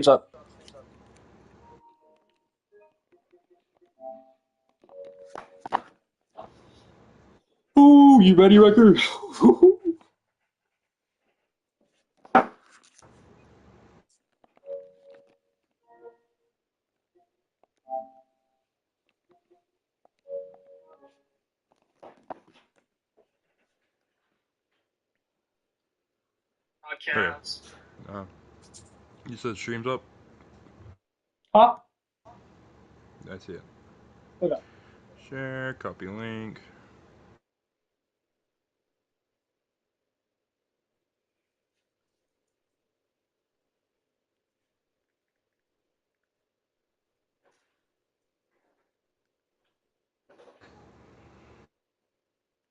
What's up? Ooh, you ready, Wrecker? Hey, uh, you said stream's up? Huh? I see it. Okay. Share, copy link.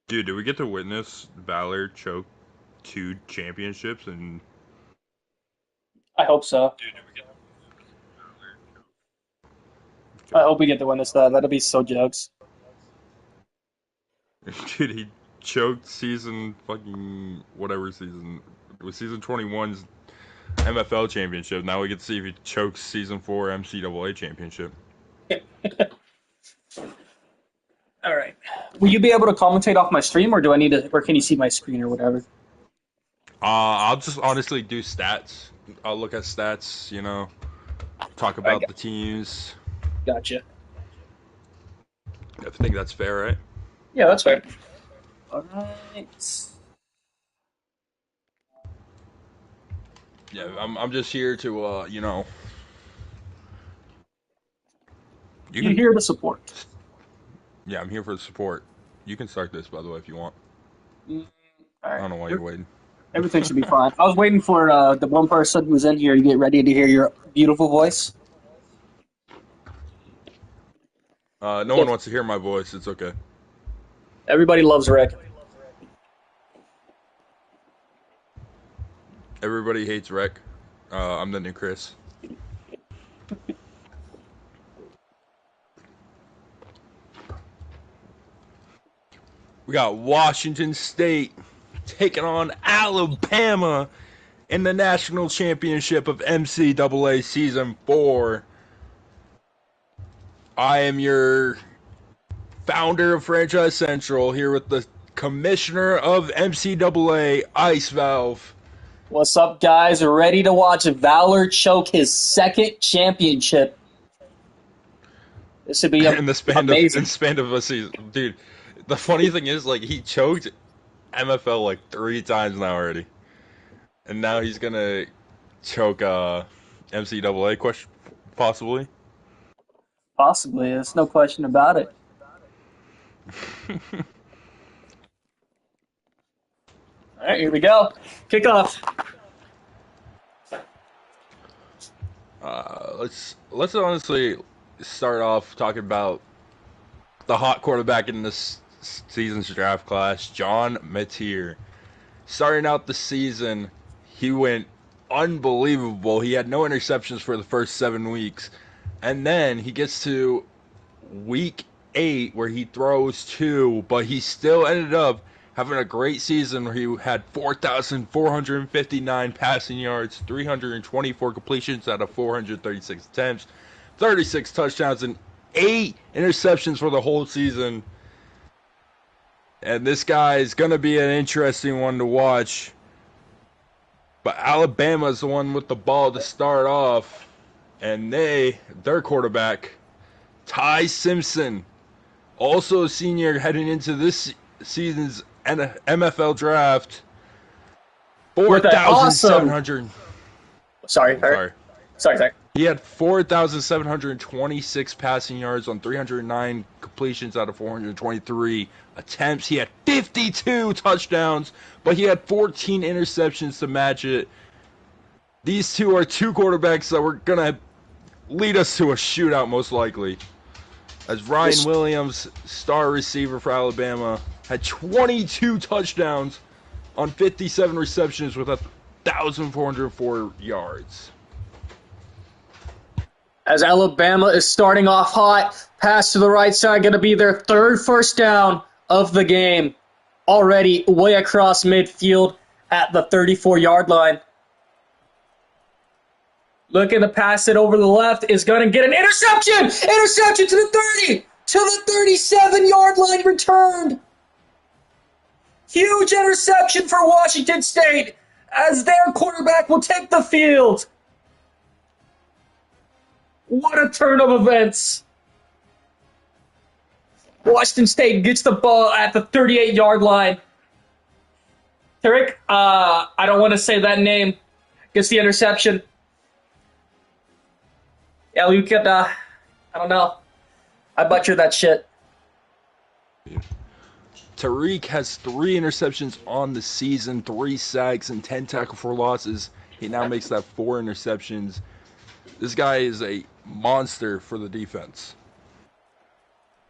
Dude, did we get to witness Valor choke 2 championships? And I hope so. dude, did we get I hope we get to win this. That'll be so jokes. dude, he choked season fucking whatever season. It was season 21's MFL championship. Now we get to see if he chokes season 4 MCAA championship. All right. Will you be able to commentate off my stream, or do I need to, or can you see my screen or whatever? I'll just honestly do stats. I'll look at stats, talk I about got, the teams. gotcha. I think that's fair, right? Yeah, that's fair. All right. Yeah, I'm just here to you You're can here to support. yeah, I'm here for the support. You can start this, by the way, if you want. Mm, all I right. don't know why you're waiting. Everything should be fine. I was waiting for the one person who's in here to get ready to hear your beautiful voice. No one Yes. wants to hear my voice. It's okay. Everybody loves Rick. Everybody hates Rec. I'm the new Chris. We got Washington State taking on Alabama in the national championship of MCAA Season 4. I am your founder of Franchise Central here with the commissioner of MCAA, Ice Valve. What's up, guys? Ready to watch Valor choke his second championship. This would be in the amazing. span of a season, dude. The funny thing is, like, he choked MFL like 3 times now already, and now he's gonna choke MCAA question possibly. Possibly. There's no question about it. All right, here we go. Kickoff. Let's honestly start off talking about the hot quarterback in this season's draft class, John Mateer. Starting out the season, he went unbelievable. He had no interceptions for the first 7 weeks. And then he gets to week 8 where he throws 2, but he still ended up having a great season where he had 4,459 passing yards, 324 completions out of 436 attempts, 36 touchdowns, and 8 interceptions for the whole season. And this guy is going to be an interesting one to watch. But Alabama is the one with the ball to start off. And their quarterback, Ty Simpson, also a senior heading into this season's MFL draft, With an awesome. 4,700. Sorry, sorry. Sorry. Sorry. He had 4,726 passing yards on 309 completions out of 423 attempts. He had 52 touchdowns, but he had 14 interceptions to match it. These two are two quarterbacks that were going to lead us to a shootout, most likely. As Ryan Williams, star receiver for Alabama, had 22 touchdowns on 57 receptions with 1,404 yards. As Alabama is starting off hot, pass to the right side, going to be their third first down of the game. Already way across midfield at the 34-yard line. Looking to pass it over the left, is going to get an interception! Interception to the 30! To the 37-yard line returned! Huge interception for Washington State as their quarterback will take the field. What a turn of events. Washington State gets the ball at the 38-yard line. Tarek, I don't want to say that name, gets the interception. Yeah, you could, I don't know. I butchered that shit. Tariq has 3 interceptions on the season, 3 sacks, and 10 tackle for losses. He now makes that 4 interceptions. This guy is a monster for the defense.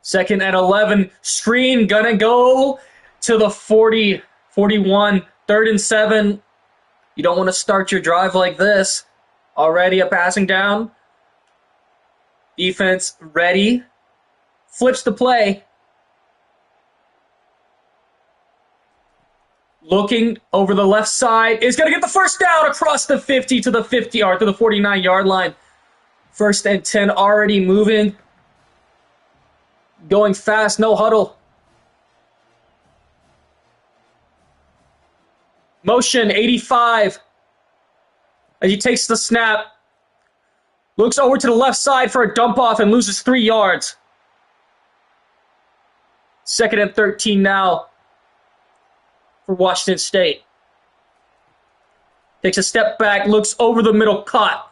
2nd and 11. Screen gonna go to the 40, 41. 3rd and 7. You don't want to start your drive like this. Already a passing down. Defense ready. Flips the play. Looking over the left side. Is going to get the first down across the 50 to the 50 or to the 49-yard line. 1st and 10 already moving. Going fast, no huddle. Motion, 85. As he takes the snap. Looks over to the left side for a dump off and loses 3 yards. 2nd and 13 now for Washington State. Takes a step back, looks over the middle, caught.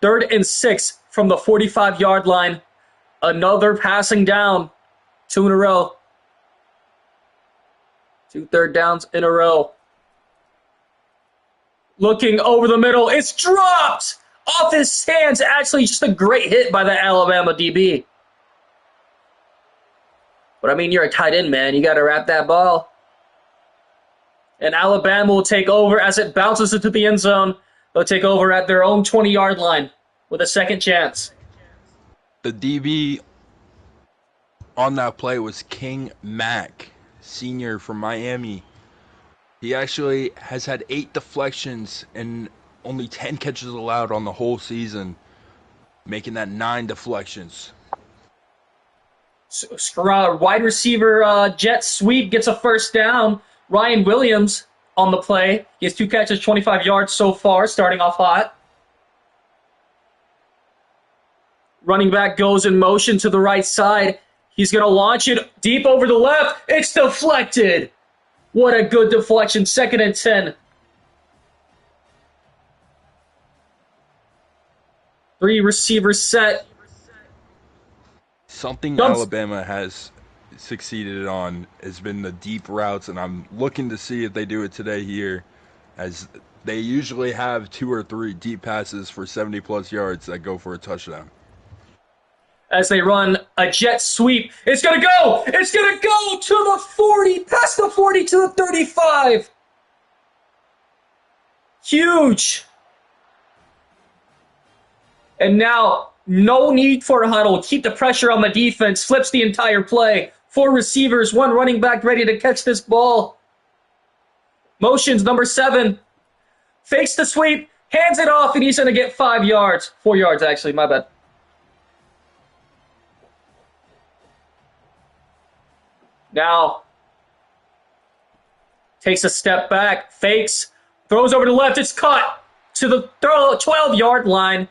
3rd and 6 from the 45-yard line. Another passing down. 2 in a row. 2 third downs in a row. Looking over the middle. It's dropped off his hands. Actually, just a great hit by the Alabama DB. But, I mean, you're a tight end, man. You got to wrap that ball. And Alabama will take over as it bounces into the end zone. They'll take over at their own 20-yard line with a second chance. The DB on that play was King Mack, senior from Miami. He actually has had 8 deflections and only 10 catches allowed on the whole season, making that 9 deflections. Wide receiver jet sweep gets a first down. Ryan Williams on the play. He has 2 catches, 25 yards so far, starting off hot. Running back goes in motion to the right side. He's going to launch it deep over the left. It's deflected. What a good deflection. 2nd and 10. 3 receivers set. Something Alabama has succeeded on has been the deep routes, and I'm looking to see if they do it today here, as they usually have 2 or 3 deep passes for 70-plus yards that go for a touchdown. As they run a jet sweep. It's going to go! It's going to go to the 40, past the 40 to the 35. Huge. And now, no need for a huddle. Keep the pressure on the defense. Flips the entire play. 4 receivers, 1 running back ready to catch this ball. Motions, number 7. Fakes the sweep, hands it off, and he's going to get 5 yards. 4 yards, actually, my bad. Now, takes a step back, fakes, throws over to the left, it's caught to the 12-yard line.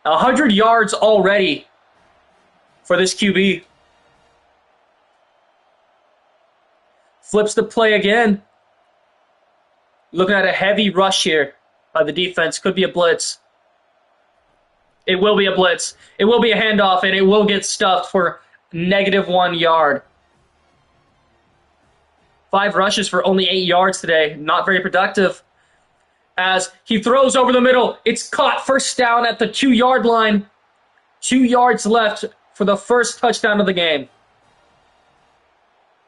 100 yards already for this QB. Flips the play again. Looking at a heavy rush here by the defense. Could be a blitz. It will be a blitz. It will be a handoff, and it will get stuffed for -1 yard. 5 rushes for only 8 yards today. Not very productive. As he throws over the middle, it's caught. First down at the 2-yard line. 2 yards left for the first touchdown of the game.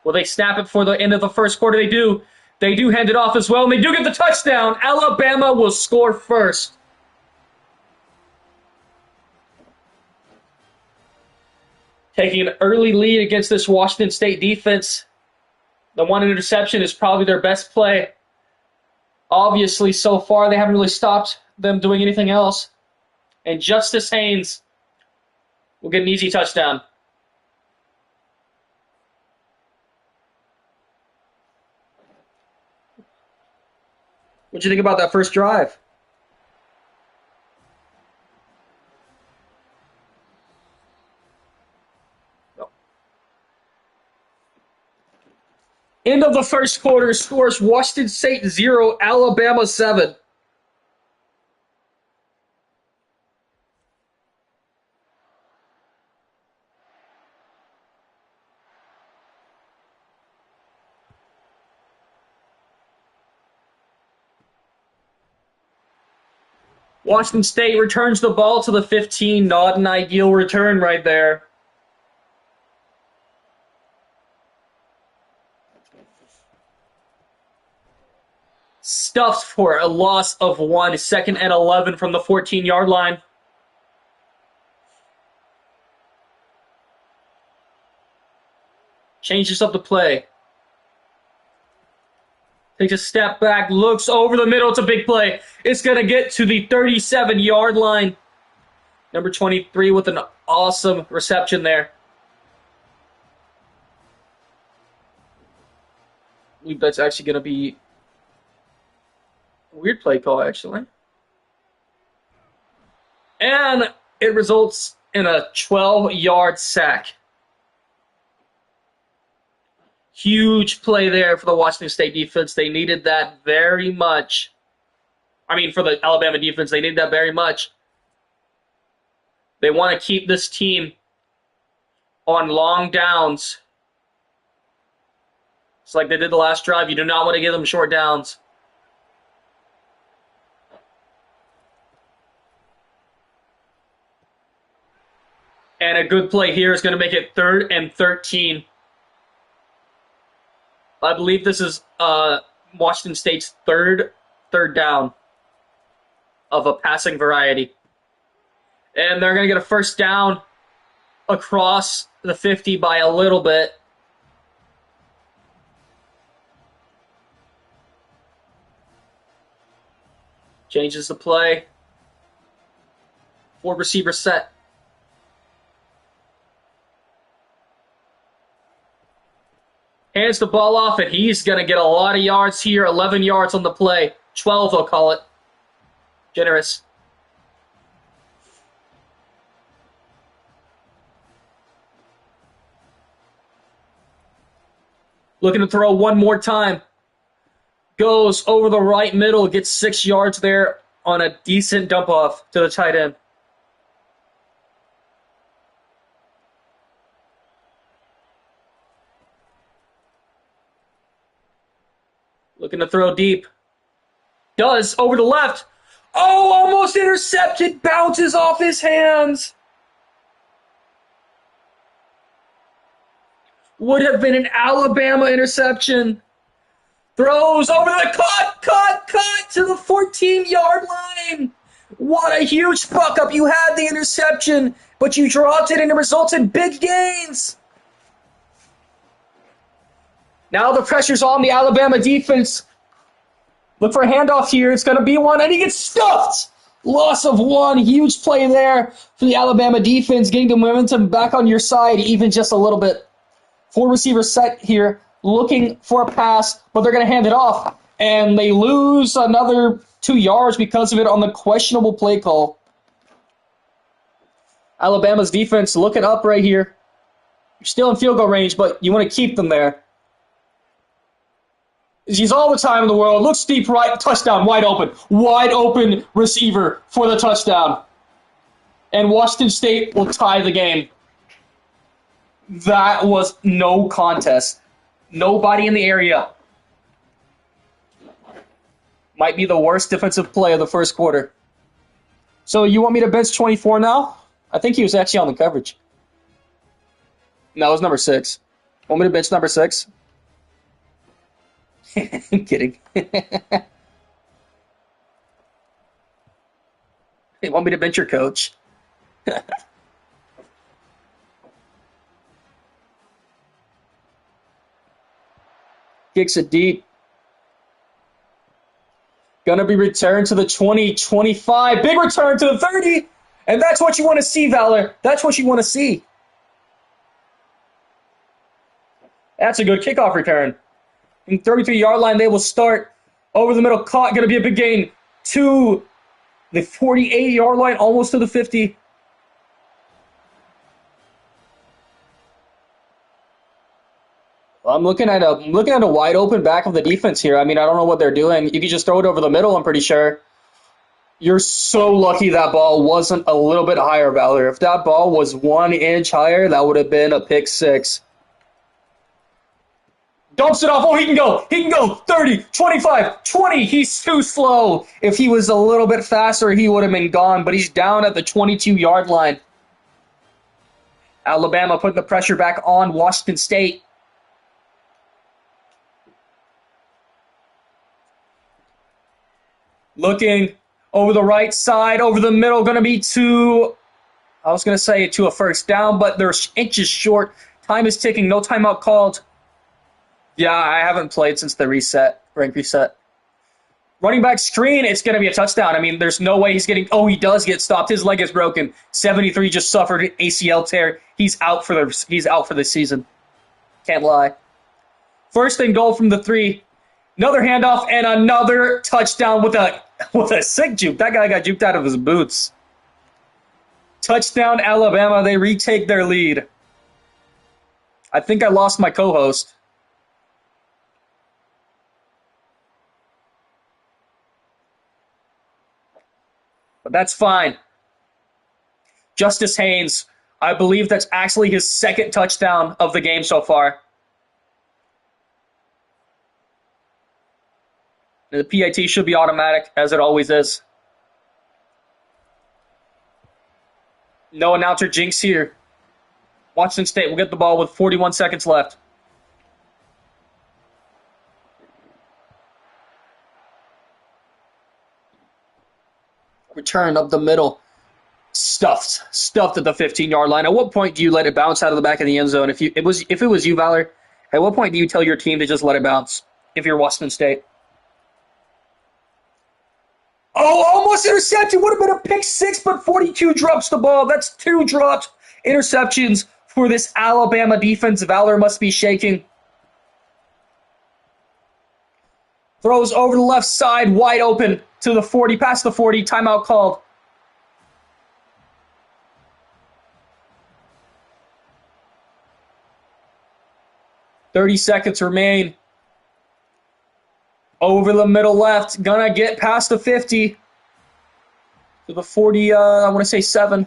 Will they snap it for the end of the first quarter? They do. They do hand it off as well, and they do get the touchdown. Alabama will score first. Taking an early lead against this Washington State defense. The 1 interception is probably their best play. Obviously, so far, they haven't really stopped them doing anything else. And Justice Haynes will get an easy touchdown. What'd you think about that first drive? End of the first quarter, scores Washington State 0, Alabama 7. Washington State returns the ball to the 15. Not an ideal return right there. Stuffed for a loss of 1. 2nd and 11 from the 14-yard line. Changes up the play. Takes a step back, looks over the middle. It's a big play. It's going to get to the 37-yard line. Number 23 with an awesome reception there. I believe that's actually going to be a weird play call, actually. And it results in a 12-yard sack. Huge play there for the Washington State defense. They needed that very much. I mean, for the Alabama defense, they needed that very much. They want to keep this team on long downs. It's like they did the last drive. You do not want to give them short downs. And a good play here is going to make it 3rd and 13. I believe this is Washington State's third down of a passing variety. And they're going to get a first down across the 50 by a little bit. Changes the play. 4 receiver set. Hands the ball off, and he's going to get a lot of yards here. 11 yards on the play. 12, they'll call it. Generous. Looking to throw one more time. Goes over the right middle. Gets 6 yards there on a decent dump off to the tight end. Looking to throw deep. Does over the left. Oh, almost intercepted. Bounces off his hands. Would have been an Alabama interception. Throws over the cut to the 14-yard line. What a huge fuck up. You had the interception, but you dropped it and it results in big gains. Now the pressure's on the Alabama defense. Look for a handoff here. It's going to be one, and he gets stuffed. Loss of 1. Huge play there for the Alabama defense, getting the momentum back on your side even just a little bit. 4 receivers set here, looking for a pass, but they're going to hand it off. And they lose another 2 yards because of it on the questionable play call. Alabama's defense looking up right here. You're still in field goal range, but you want to keep them there. He's all the time in the world. Looks deep right, touchdown, wide open. Wide open receiver for the touchdown. And Washington State will tie the game. That was no contest. Nobody in the area. Might be the worst defensive play of the first quarter. So you want me to bench 24 now? I think he was actually on the coverage. No, it was number 6. Want me to bench number 6? I'm kidding. They want me to bench your coach. Kicks it deep. Gonna be returned to the 20, 25. Big return to the 30. And that's what you want to see, Valor. That's what you want to see. That's a good kickoff return. From 33-yard line, they will start over the middle. Caught. Going to be a big gain to the 48-yard line, almost to the 50. I'm looking at a wide open back of the defense here. I mean, I don't know what they're doing. You could just throw it over the middle, I'm pretty sure. You're so lucky that ball wasn't a little bit higher, Valor. If that ball was 1 inch higher, that would have been a pick six. Dumps it off. Oh, he can go. He can go. 30, 25, 20. He's too slow. If he was a little bit faster, he would have been gone, but he's down at the 22-yard line. Alabama putting the pressure back on Washington State. Looking over the right side, over the middle, going to be to a first down, but they're inches short. Time is ticking, no timeout called. Yeah, I haven't played since the rank reset. Running back screen, it's going to be a touchdown. I mean, there's no way he's getting, he does get stopped. His leg is broken. 73 just suffered an ACL tear. He's out for the season. Can't lie. First and goal from the 3. Another handoff and another touchdown with a sick juke. That guy got juked out of his boots. Touchdown, Alabama. They retake their lead. I think I lost my co-host. But that's fine. Justice Haynes, I believe that's actually his second touchdown of the game so far. The PAT should be automatic, as it always is. No announcer jinx here. Washington State will get the ball with 41 seconds left. Return up the middle. Stuffed at the 15-yard line. At what point do you let it bounce out of the back of the end zone? If it was you, Valor, at what point do you tell your team to just let it bounce if you're Washington State? Oh, almost intercepted. Would have been a pick six, but 42 drops the ball. That's 2 dropped interceptions for this Alabama defense. Valor must be shaking. Throws over the left side, wide open to the 40, past the 40. Timeout called. .30 seconds remain. Over the middle left. Gonna get past the 50. To the 40, I want to say 7.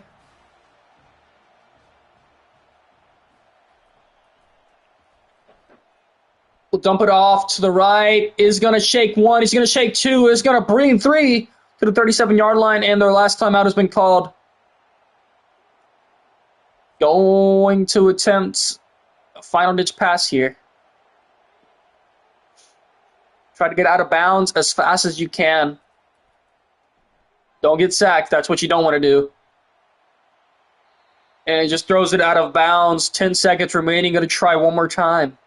We'll dump it off to the right. Is going to shake 1. He's going to shake 2. Is going to bring 3 to the 37-yard line. And their last timeout has been called. Going to attempt a final ditch pass here. Try to get out of bounds as fast as you can. Don't get sacked. That's what you don't want to do. And he just throws it out of bounds. 10 seconds remaining. Going to try one more time.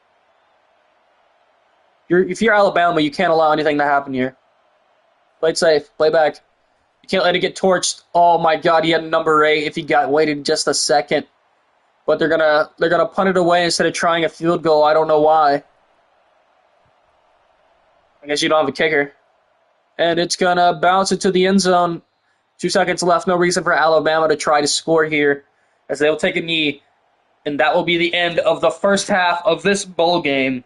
If you're Alabama, you can't allow anything to happen here. Play it safe. Play back. You can't let it get torched. Oh my God, he had number 8. If he waited just a second, but they're gonna punt it away instead of trying a field goal. I don't know why. I guess you don't have a kicker, and it's gonna bounce into the end zone. 2 seconds left. No reason for Alabama to try to score here, as they'll take a knee, and that will be the end of the first half of this bowl game.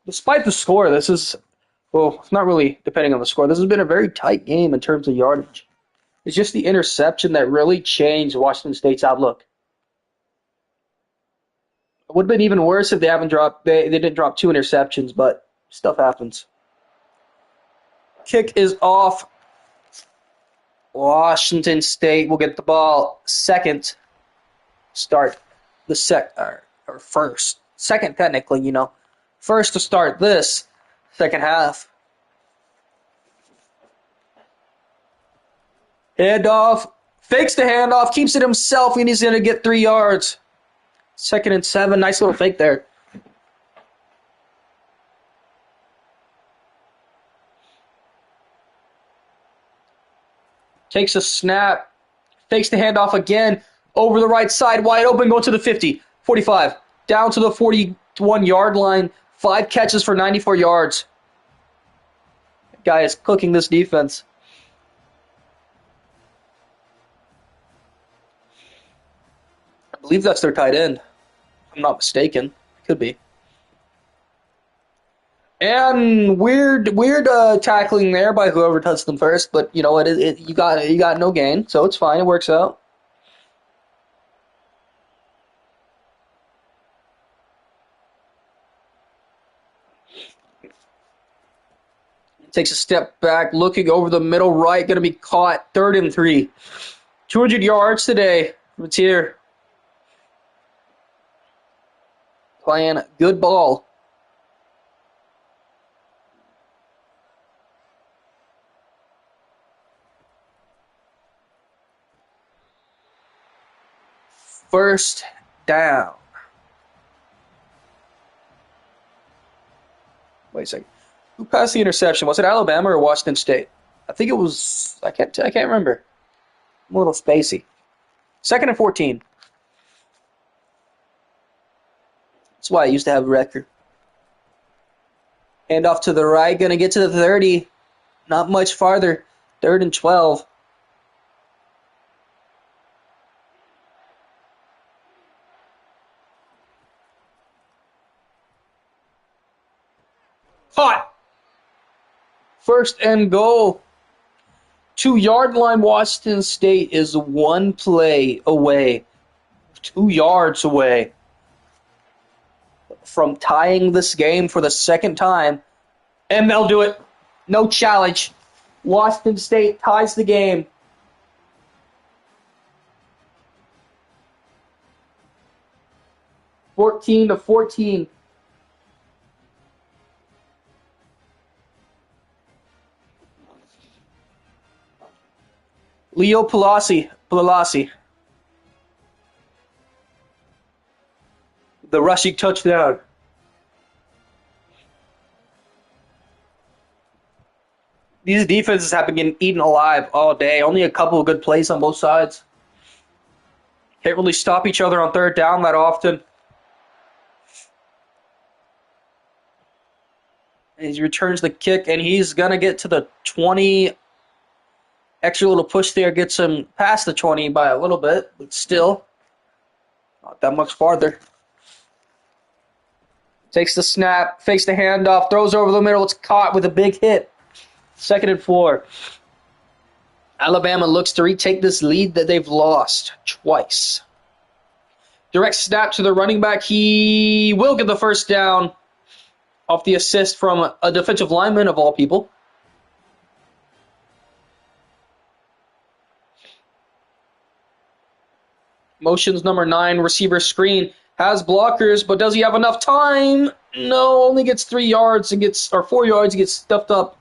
Despite the score, it's not really depending on the score. This has been a very tight game in terms of yardage. It's just the interception that really changed Washington State's outlook. It would have been even worse if they didn't drop 2 interceptions, but stuff happens. Kick is off. Washington State will get the ball second. Start the or first. Second, technically, you know. First to start this second half. Handoff. Fakes the handoff. Keeps it himself, and he's going to get 3 yards. 2nd and 7. Nice little fake there. Takes a snap. Fakes the handoff again. Over the right side. Wide open. Going to the 50. 45. Down to the 41-yard line. 5 catches for 94 yards. Guy is cooking this defense. I believe that's their tight end. If I'm not mistaken. Could be. And weird tackling there by whoever touched them first, but you know what? You got no gain, so it's fine. It works out. Takes a step back, looking over the middle right, going to be caught. 3rd and 3. 200 yards today. It's here. Playing good ball. First down. Wait a second. Who passed the interception? Was it Alabama or Washington State? I think it was. I can't remember. I'm a little spacey. 2nd and 14. That's why I used to have a record. Hand off to the right. Going to get to the 30. Not much farther. 3rd and 12. Caught. 1st and goal. 2-yard line. Washington State is 1 play away. 2 yards away from tying this game for the 2nd time. And they'll do it. No challenge. Washington State ties the game. (14-14). Leo Pelosi. The rushing touchdown. These defenses have been getting eaten alive all day. Only a couple of good plays on both sides. Can't really stop each other on 3rd down that often. And he returns the kick, and he's going to get to the 20. Extra little push there gets him past the 20 by a little bit, but still not that much farther. Takes the snap, fakes the handoff, throws over the middle. It's caught with a big hit. 2nd and 4. Alabama looks to retake this lead that they've lost twice. Direct snap to the running back. He will get the 1st down off the assist from a defensive lineman of all people. Motions number 9, receiver screen. Has blockers, but does he have enough time? No, only gets 3 yards and 4 yards and gets stuffed up.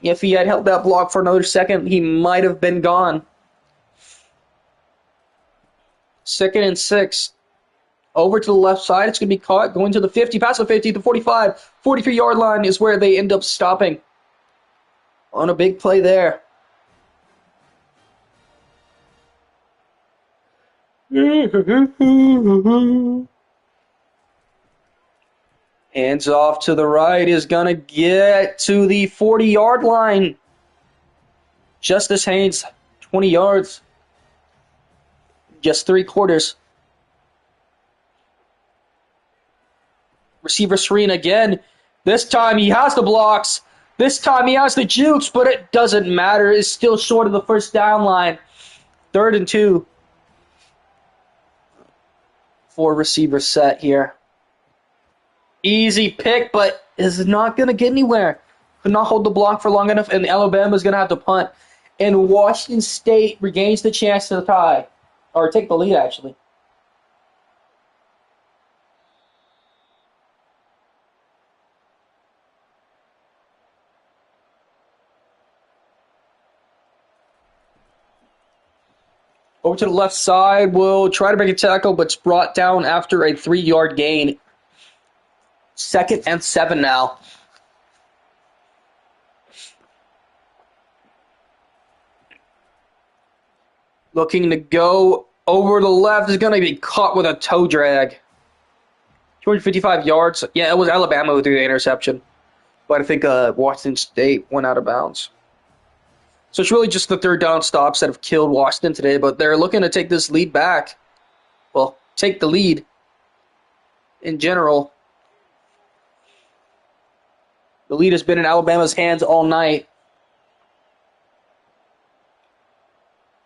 If he had held that block for another second, he might have been gone. 2nd and 6. Over to the left side. It's going to be caught. Going to the 50. Past the 50. The 45. 43-yard line is where they end up stopping. On a big play there. Hands off to the right, is going to get to the 40-yard line. Justice Haynes, 20 yards. Just 3 quarters. Receiver screen again. This time he has the blocks. This time he has the jukes, but it doesn't matter. It's still short of the 1st down line. 3rd and 2. 4 receiver set here. Easy pick, but is not going to get anywhere. Could not hold the block for long enough, and Alabama's going to have to punt. And Washington State regains the chance to tie. Or take the lead, actually. Over to the left side, will try to make a tackle, but it's brought down after a 3-yard gain. 2nd and 7 now. Looking to go over the left, is going to be caught with a toe drag. 255 yards. Yeah, it was Alabama who threw the interception. But I think Washington State went out of bounds. So it's really just the third down stops that have killed Washington today, but they're looking to take this lead back. Well, take the lead in general. The lead has been in Alabama's hands all night.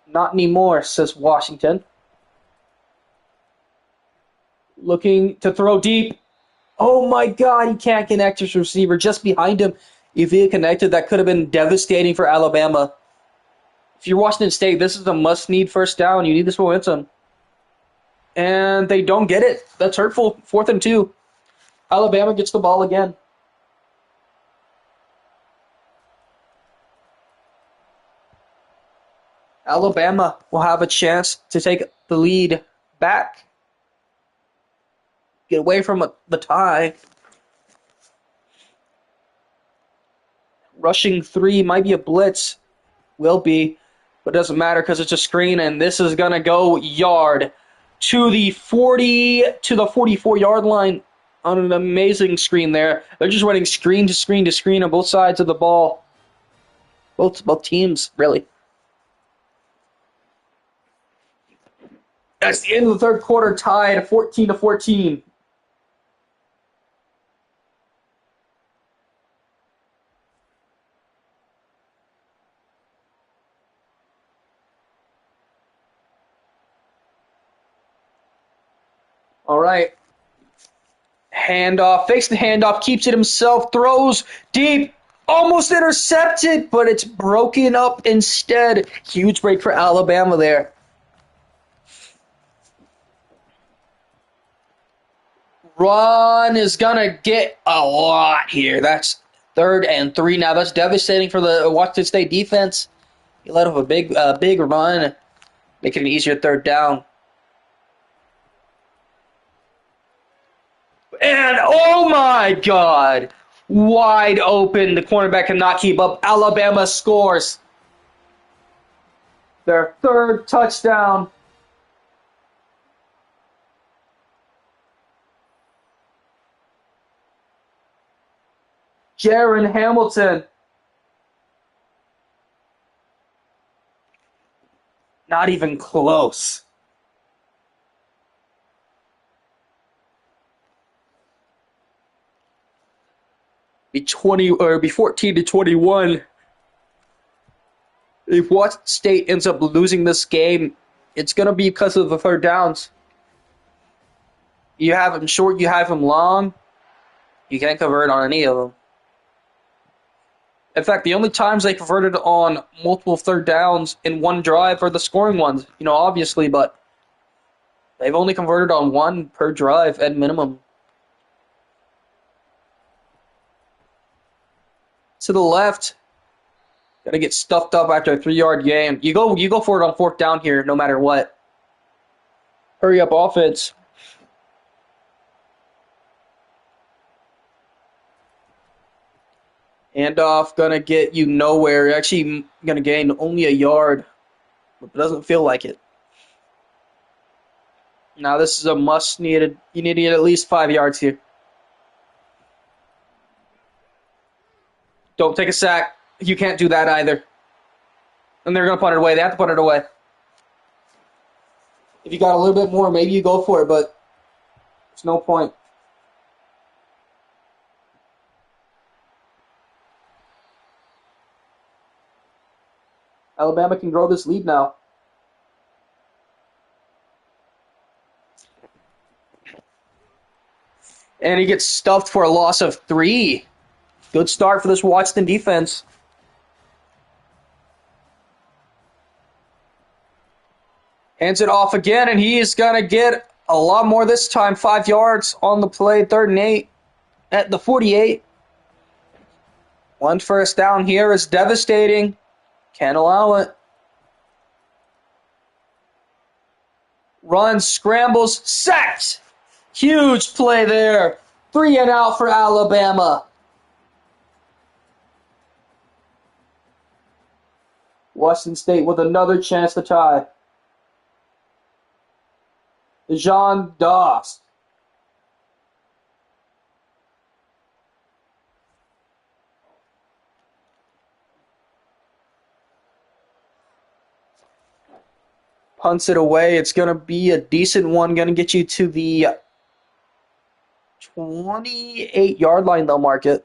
Not anymore, says Washington. Looking to throw deep. Oh my God, he can't connect his receiver just behind him. If he had connected, that could have been devastating for Alabama. If you're Washington State, this is a must-need first down. You need this momentum. And they don't get it. That's hurtful. 4th and 2. Alabama gets the ball again. Alabama will have a chance to take the lead back. Get away from the tie. Rushing 3 might be a blitz. Will be. But it doesn't matter because it's a screen, and this is going to go yard to the 40 to the 44-yard line on an amazing screen there. They're just running screen to screen to screen on both sides of the ball. Both teams, really. That's the end of the third quarter, tied 14-14. All right. Handoff, fakes the handoff, keeps it himself, throws deep, almost intercepted, but it's broken up instead. Huge break for Alabama there. Run is going to get a lot here. That's 3rd and 3 now. That's devastating for the Washington State defense. He let off a big run, making it an easier 3rd down. And oh my God, wide open. The cornerback cannot keep up. Alabama scores their 3rd touchdown. Jaron Hamilton. Not even close. Be 14-21. If Washington State ends up losing this game, it's going to be because of the 3rd downs. You have them short, you have them long. You can't convert on any of them. In fact, the only times they converted on multiple 3rd downs in one drive are the scoring ones, obviously, but they've only converted on 1 per drive at minimum. To the left, gonna get stuffed up after a 3-yard gain. You go for it on 4th down here, no matter what. Hurry up offense. Handoff gonna get you nowhere. Actually, gonna gain only a yard, but it doesn't feel like it. Now this is a must-needed. You need to get at least 5 yards here. Don't take a sack. You can't do that either. And they're gonna punt it away. They have to punt it away. If you got a little bit more, maybe you go for it, but there's no point. Alabama can grow this lead now. And he gets stuffed for a loss of 3. Good start for this Washington defense. Hands it off again, and he is going to get a lot more this time. 5 yards on the play, 3rd and 8 at the 48. 1 first down here is devastating. Can't allow it. runs, scrambles, sacked. Huge play there. 3 and out for Alabama. Washington State with another chance to tie. Jean Doss. Punts it away. It's going to be a decent one. Going to get you to the 28-yard line. They'll mark it.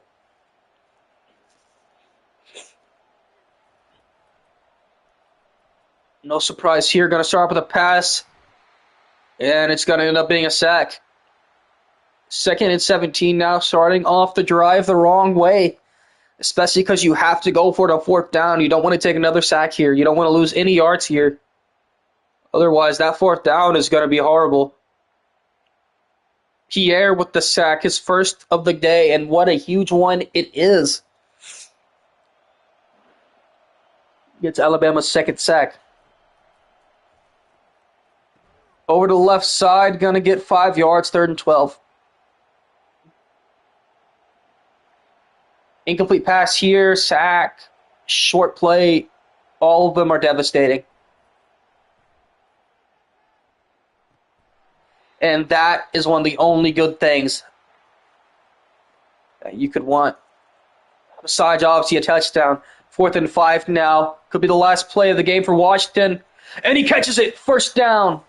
No surprise here. Going to start with a pass. And it's going to end up being a sack. 2nd and 17 now, starting off the drive the wrong way. Especially because you have to go for the 4th down. You don't want to take another sack here. You don't want to lose any yards here. Otherwise, that 4th down is going to be horrible. Pierre with the sack, his first of the day, and what a huge one it is. Gets Alabama's 2nd sack. Over to the left side, going to get 5 yards, 3rd and 12. Incomplete pass here, sack, short play. All of them are devastating. And that is one of the only good things that you could want. Besides, obviously, a touchdown. 4th and 5 now. Could be the last play of the game for Washington. And he catches it. 1st down.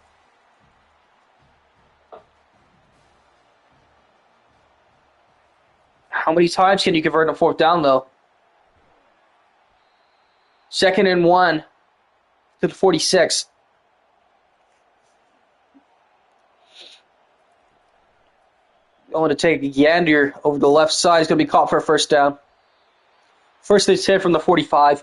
How many times can you convert a 4th down, though? 2nd and 1 to the 46. Going to take Yander over the left side. He's going to be caught for a 1st down. 1st and 10 from the 45.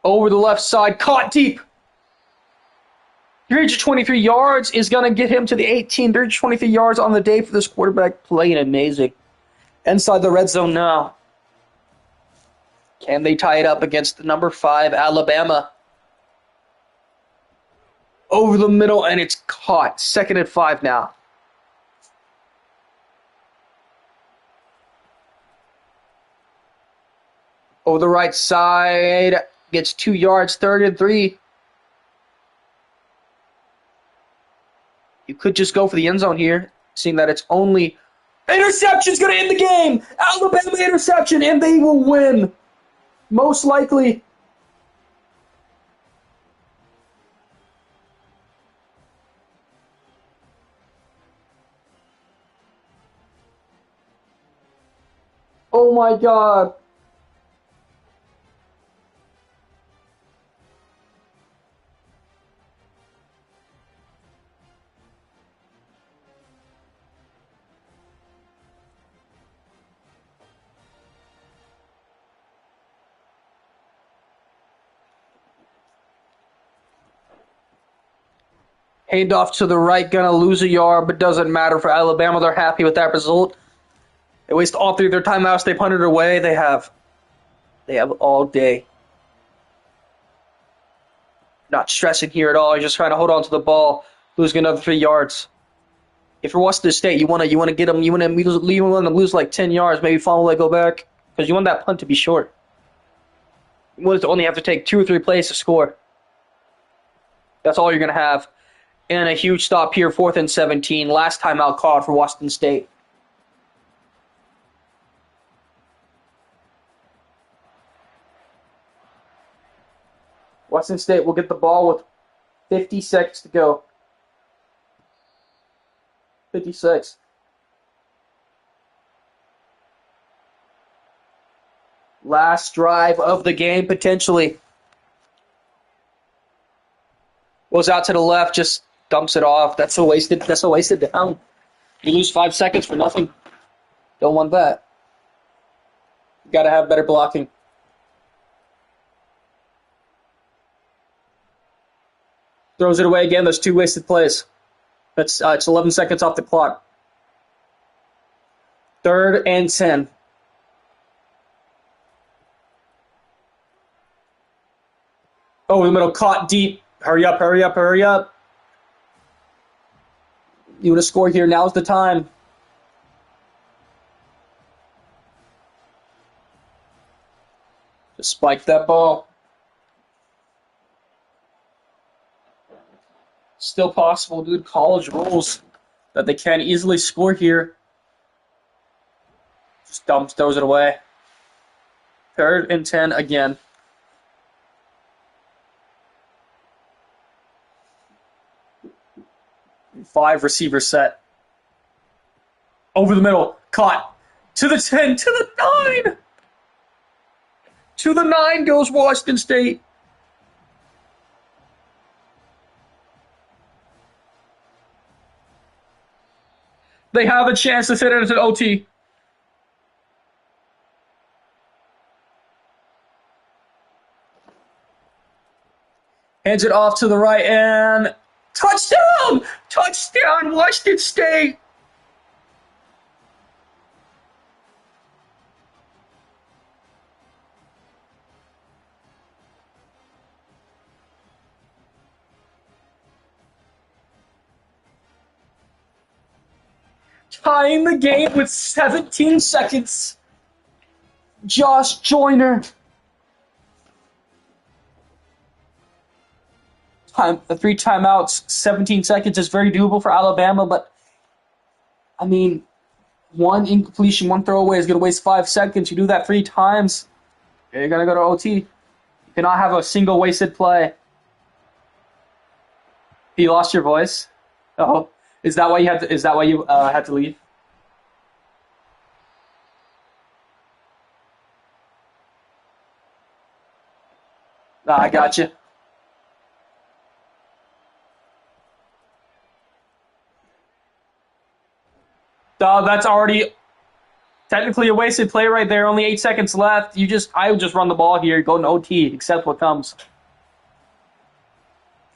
Over the left side, caught deep. 323 yards is going to get him to the 18. 323 yards on the day for this quarterback, playing amazing. Inside the red zone now. Can they tie it up against the number 5 Alabama? Over the middle, and it's caught. 2nd and 5 now. Over the right side, gets 2 yards, 3rd and 3. You could just go for the end zone here, seeing that it's only... Interception's going to end the game! Alabama interception, and they will win. Most likely. Oh my God. Handoff to the right, gonna lose a yard, but doesn't matter for Alabama. They're happy with that result. They waste all 3 of their timeouts. They punted it away. They have all day. Not stressing here at all. You're just trying to hold on to the ball, losing another 3 yards. If you're Washington State, you wanna get them. You want them to lose like 10 yards, maybe fumble it, go back, because you want that punt to be short. You want it to only have to take 2 or 3 plays to score. That's all you're gonna have. And a huge stop here, 4th and 17. Last timeout called for Washington State. Washington State will get the ball with 50 seconds to go. 56. Last drive of the game, potentially. Goes out to the left, just dumps it off. That's a wasted down. You lose 5 seconds for nothing. Don't want that. You got to have better blocking. Throws it away again. Those 2 wasted plays. It's 11 seconds off the clock. 3rd and 10. Over the middle, caught deep. Hurry up, hurry up, hurry up. You want to score here, now's the time. Just spike that ball. Still possible, dude. College rules that they can't easily score here. Just throws it away. 3rd and 10 again. Five receiver set. Over the middle. Caught. To the 10. To the 9. To the 9 goes Washington State. They have a chance to send it into OT. Hands it off to the right and touchdown! Touchdown, Washington State! Tying the game with 17 seconds. Josh Joyner. The 3 timeouts, 17 seconds is very doable for Alabama, but I mean, 1 incompletion, 1 throwaway is going to waste 5 seconds. You do that 3 times, you're going to go to OT. You cannot have a single wasted play. You lost your voice? Oh, is that why you had to? Is that why you had to leave? Nah, I got you. That's already technically a wasted play right there. Only 8 seconds left. I would just run the ball here, go to OT, accept what comes.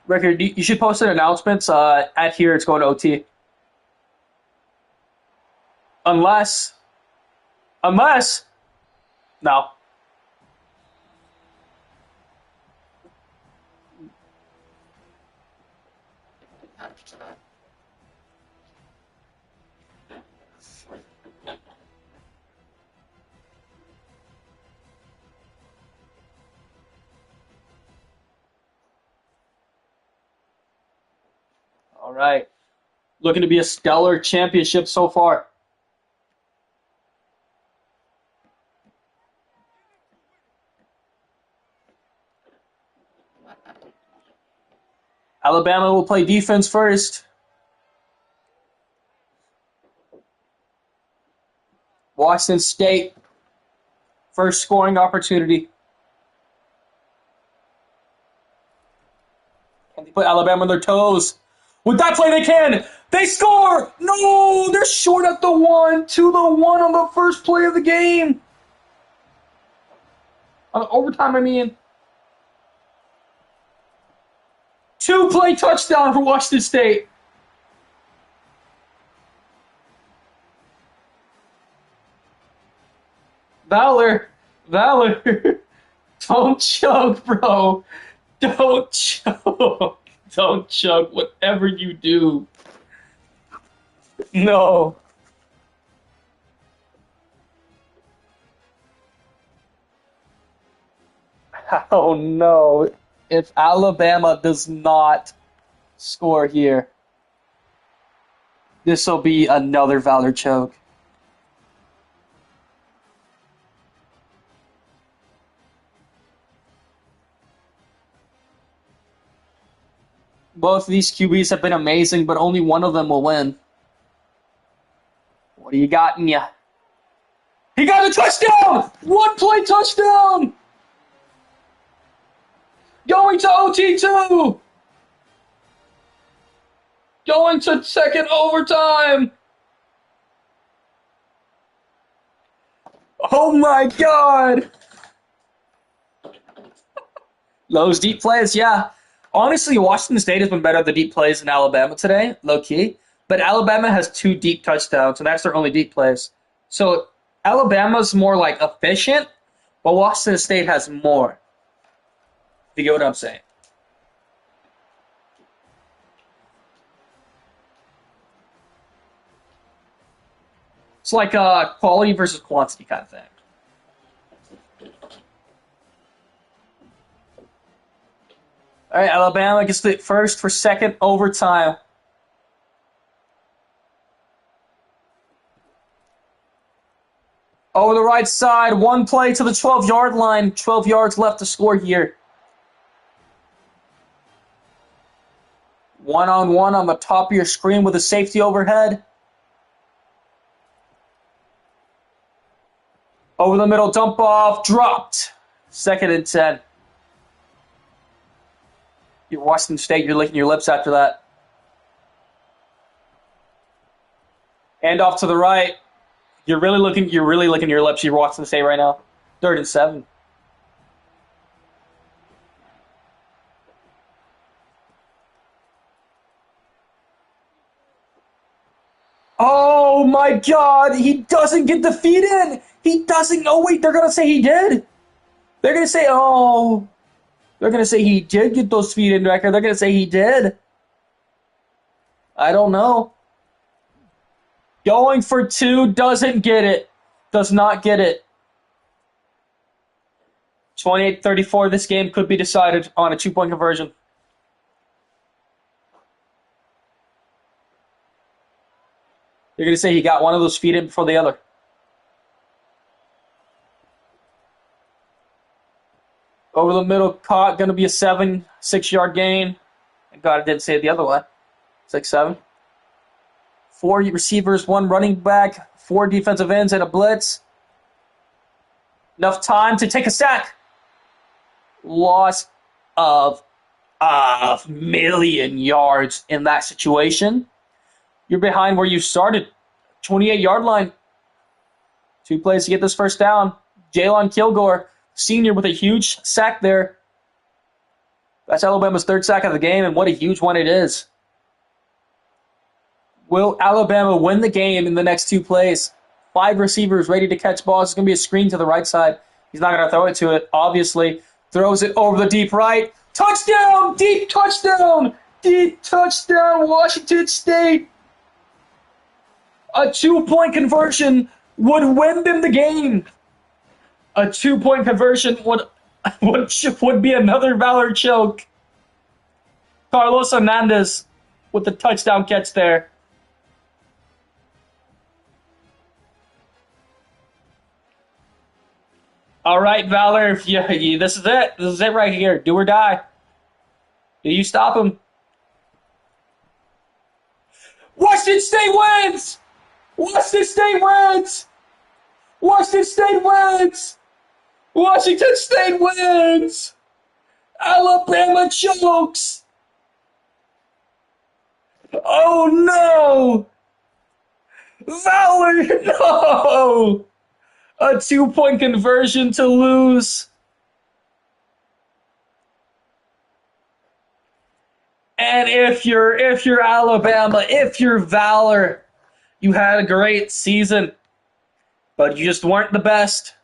Record, you should post an announcement at here. It's going to OT. Unless, no. All right. Looking to be a stellar championship so far. Alabama will play defense first. Washington State, first scoring opportunity. Can they put Alabama on their toes? With that play, they can. They score. No, they're short at the 1. To the 1 on the first play of the game. On overtime, I mean. 2-play touchdown for Washington State. Valor. Don't choke, bro. Don't choke. Don't choke, whatever you do. No. Oh, no. If Alabama does not score here, this will be another Valor choke. Both of these QBs have been amazing, but only one of them will win. What do you got in ya? He got a touchdown! 1-play touchdown! Going to OT2! Going to second overtime! Oh my god! Those deep plays, yeah. Honestly, Washington State has been better at the deep plays than Alabama today, low-key. But Alabama has 2 deep touchdowns, and that's their only deep plays. So Alabama's more, like, efficient, but Washington State has more. If you get what I'm saying. It's like a quality versus quantity kind of thing. All right, Alabama gets the first for second overtime. Over the right side, one play to the 12-yard line. 12 yards left to score here. One-on-one on the top of your screen with a safety overhead. Over the middle, dump off, dropped. 2nd and 10. You're Washington State, you're licking your lips after that. And off to the right. You're really licking your lips. You're Washington State right now. 3rd and 7. Oh my God! He doesn't get the feed in. He doesn't. Oh wait, they're gonna say he did. They're gonna say, oh, they're gonna say he did get those feet in record. They're gonna say he did. I don't know. Going for 2, doesn't get it. Does not get it. 28-34. This game could be decided on a 2-point conversion. They're going to say he got one of those feet in before the other. Over the middle, caught. Going to be a 6-yard gain. Thank God I didn't say it the other way. 6-7. 4 receivers, 1 running back, 4 defensive ends, and a blitz. Enough time to take a sack. Loss of a million yards in that situation. You're behind where you started. 28-yard line. 2 plays to get this first down. Jalen Kilgore, senior, with a huge sack there. That's Alabama's 3rd sack of the game, and what a huge one it is. Will Alabama win the game in the next 2 plays? 5 receivers ready to catch balls. It's going to be a screen to the right side. He's not going to throw it to it, obviously. Throws it over the deep right. Touchdown! Deep touchdown! Deep touchdown, Washington State! A 2-point conversion would win them the game. A 2-point conversion would be another Valor choke. Carlos Hernandez with the touchdown catch there. All right, Valor, this is it. This is it right here. Do or die. Do you stop him? Washington State wins! Washington State wins! Washington State wins! Washington State wins! Alabama chokes! Oh no! Valor, no! A 2-point conversion to lose. And if you're Alabama, if you're Valor, you had a great season, but you just weren't the best.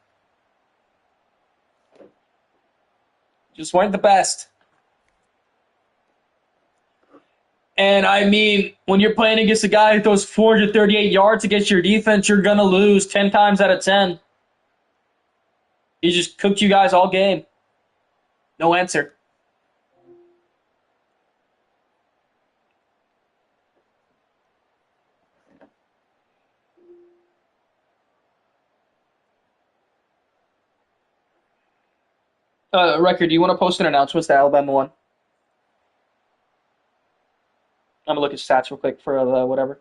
Just weren't the best. And I mean, when you're playing against a guy who throws 438 yards against your defense, you're going to lose 10 times out of 10. He just cooked you guys all game. No answer. Record, do you want to post an announcement to Alabama one? I'm going to look at stats real quick for the whatever.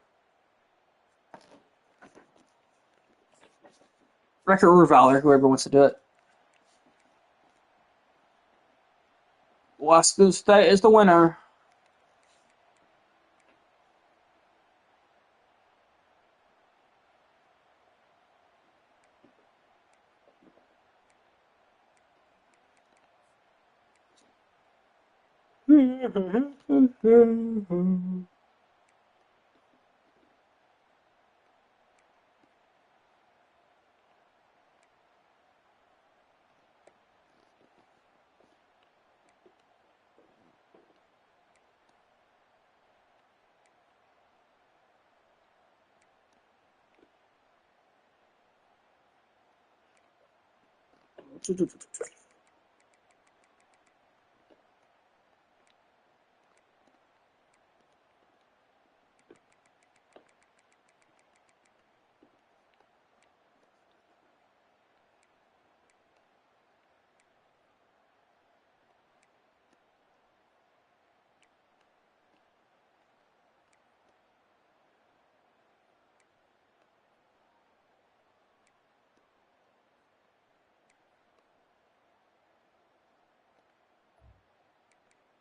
Record or Valor, whoever wants to do it. Washington State is the winner.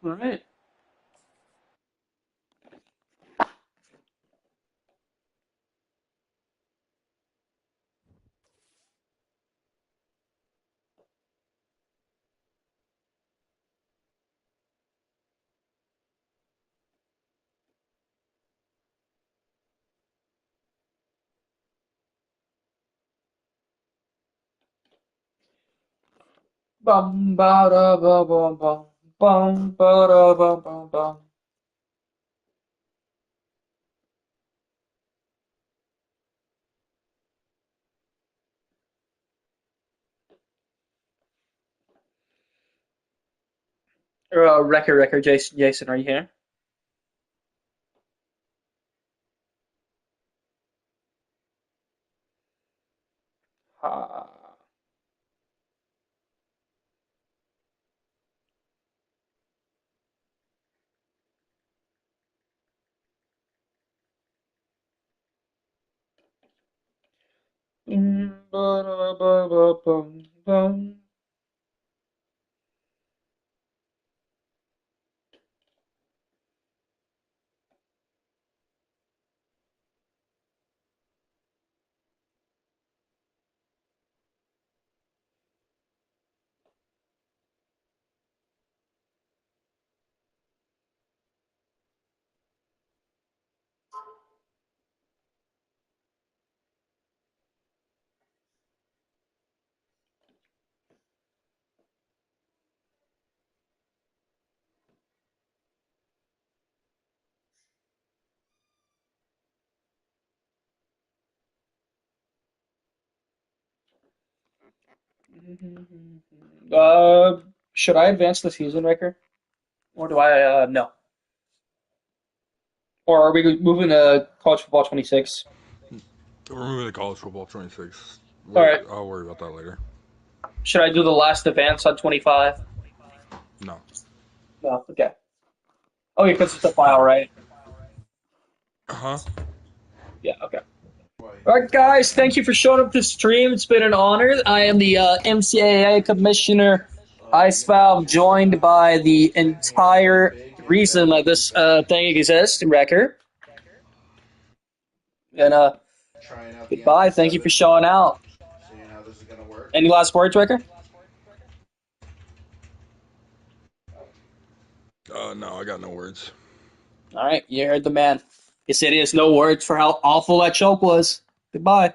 All right. Bum ba da ba bum bum bum ba da bum bum bum. Wrecker, Jason, are you here? Ah. Ba da ba ba bum bum. Uh, should I advance the season, Wrecker? Or do I, no? Or are we moving to college football 26? We're moving to college football 26. All right. I'll worry about that later. Should I do the last advance on 25? No. No. Okay. Oh, yeah, because it's the file, right? Huh? Yeah. Okay. All right, guys. Thank you for showing up to stream. It's been an honor. I am the MCAA commissioner. I'm joined by the entire reason that this thing exists, Wrecker. And goodbye. Thank you for showing out. Any last words, Wrecker? No, I got no words. All right, you heard the man. He said he has no words for how awful that choke was. Goodbye.